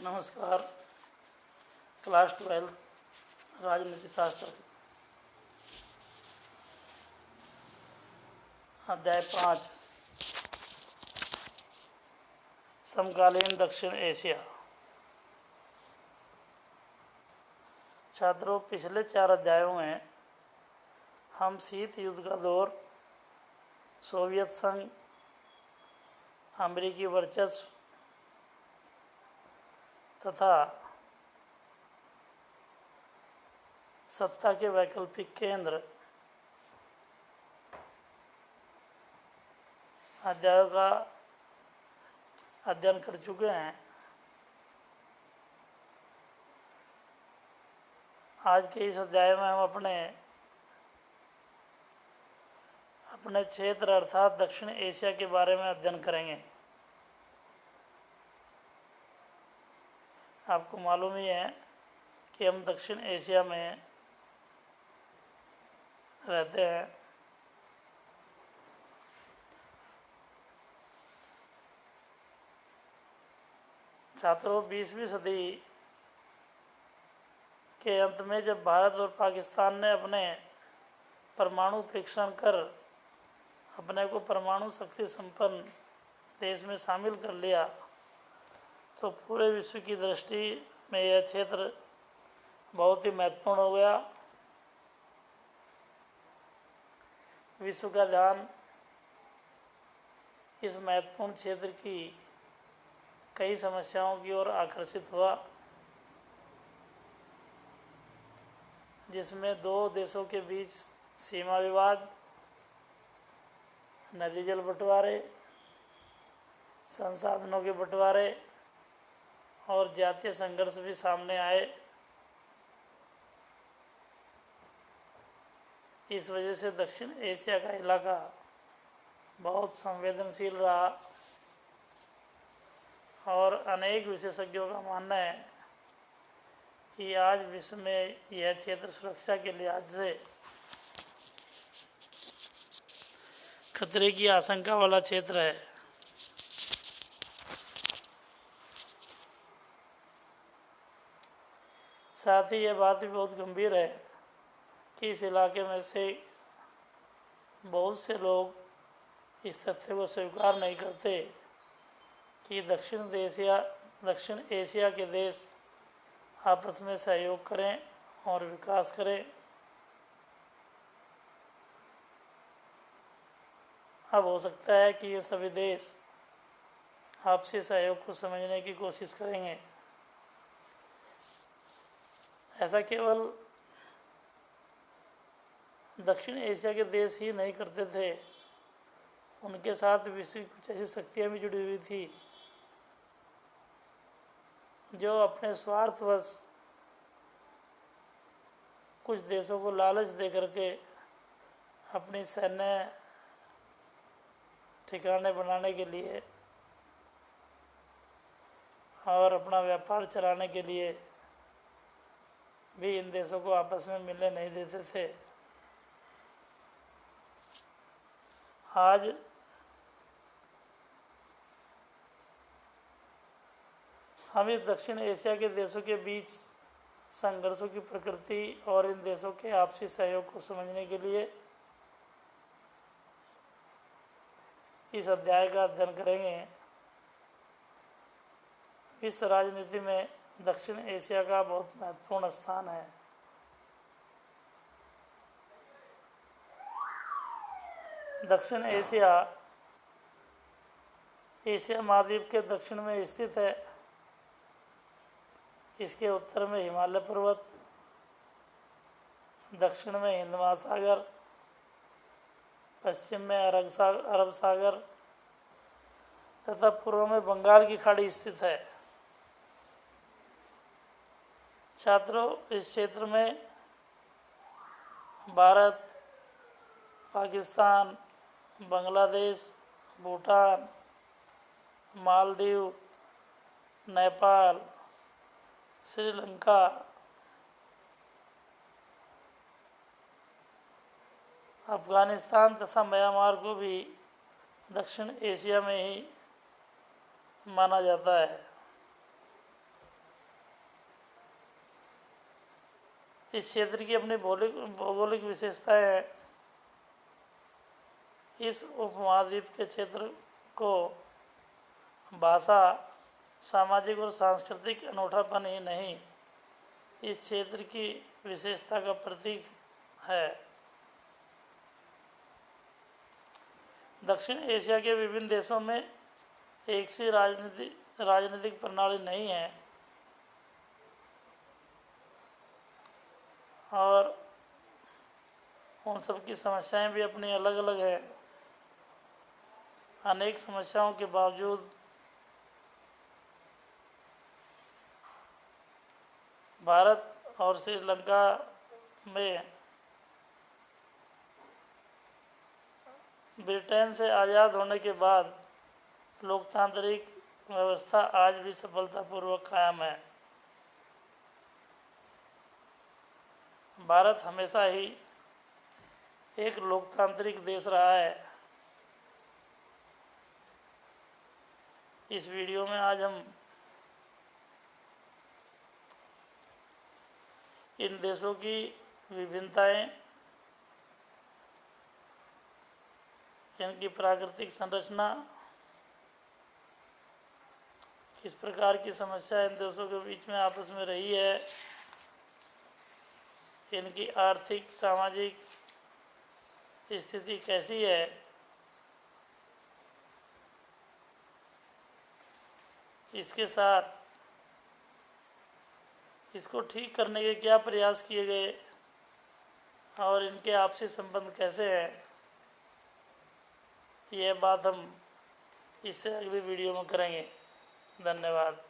नमस्कार। क्लास 12 राजनीति शास्त्र अध्याय 5 समकालीन दक्षिण एशिया। छात्रों, पिछले 4 अध्यायों में हम शीत युद्ध का दौर, सोवियत संघ, अमेरिकी वर्चस्व तथा सत्ता के वैकल्पिक केंद्र अध्यायों का अध्ययन कर चुके हैं। आज के इस अध्याय में हम अपने क्षेत्र अर्थात दक्षिण एशिया के बारे में अध्ययन करेंगे। आपको मालूम ही है कि हम दक्षिण एशिया में रहते हैं। छात्रों, 20वीं सदी के अंत में जब भारत और पाकिस्तान ने अपने परमाणु परीक्षण कर अपने को परमाणु शक्ति संपन्न देश में शामिल कर लिया, तो पूरे विश्व की दृष्टि में यह क्षेत्र बहुत ही महत्वपूर्ण हो गया। विश्व का ध्यान इस महत्वपूर्ण क्षेत्र की कई समस्याओं की ओर आकर्षित हुआ, जिसमें 2 देशों के बीच सीमा विवाद, नदी जल बंटवारे, संसाधनों के बंटवारे और जातीय संघर्ष भी सामने आए। इस वजह से दक्षिण एशिया का इलाका बहुत संवेदनशील रहा और अनेक विशेषज्ञों का मानना है कि आज विश्व में यह क्षेत्र सुरक्षा के लिहाज से खतरे की आशंका वाला क्षेत्र है। साथ ही यह बात भी बहुत गंभीर है कि इस इलाके में से बहुत से लोग इस तथ्य को स्वीकार नहीं करते कि दक्षिण एशिया के देश आपस में सहयोग करें और विकास करें। अब हो सकता है कि ये सभी देश आपसी सहयोग को समझने की कोशिश करेंगे। ऐसा केवल दक्षिण एशिया के देश ही नहीं करते थे, उनके साथ विश्व की कुछ ऐसी शक्तियाँ भी जुड़ी हुई थी जो अपने स्वार्थवश कुछ देशों को लालच दे करके अपनी सैन्य ठिकाने बनाने के लिए और अपना व्यापार चलाने के लिए भी इन देशों को आपस में मिलने नहीं देते थे। आज हम इस दक्षिण एशिया के देशों के बीच संघर्षों की प्रकृति और इन देशों के आपसी सहयोग को समझने के लिए इस अध्याय का अध्ययन करेंगे। विश्व राजनीति में दक्षिण एशिया का बहुत महत्वपूर्ण स्थान है। दक्षिण एशिया एशिया महाद्वीप के दक्षिण में स्थित है। इसके उत्तर में हिमालय पर्वत, दक्षिण में हिंद महासागर, पश्चिम में अरब सागर तथा पूर्व में बंगाल की खाड़ी स्थित है। छात्रों, इस क्षेत्र में भारत, पाकिस्तान, बांग्लादेश, भूटान, मालदीव, नेपाल, श्रीलंका, अफगानिस्तान तथा म्यांमार को भी दक्षिण एशिया में ही माना जाता है। इस क्षेत्र की अपनी भौगोलिक विशेषताएं हैं। इस उपमहाद्वीप के क्षेत्र को भाषा, सामाजिक और सांस्कृतिक अनूठापन ही नहीं, इस क्षेत्र की विशेषता का प्रतीक है। दक्षिण एशिया के विभिन्न देशों में एक सी राजनीतिक प्रणाली नहीं है और उन सब की समस्याएं भी अपनी अलग अलग है। अनेक समस्याओं के बावजूद भारत और श्रीलंका में ब्रिटेन से आज़ाद होने के बाद लोकतांत्रिक व्यवस्था आज भी सफलतापूर्वक कायम है। भारत हमेशा ही एक लोकतांत्रिक देश रहा है। इस वीडियो में आज हम इन देशों की विभिन्नताएं, इनकी प्राकृतिक संरचना, किस प्रकार की समस्या इन देशों के बीच में आपस में रही है, इनकी आर्थिक सामाजिक स्थिति कैसी है, इसके साथ इसको ठीक करने के क्या प्रयास किए गए और इनके आपसी संबंध कैसे हैं, यह बात हम इससे अगली वीडियो में करेंगे। धन्यवाद।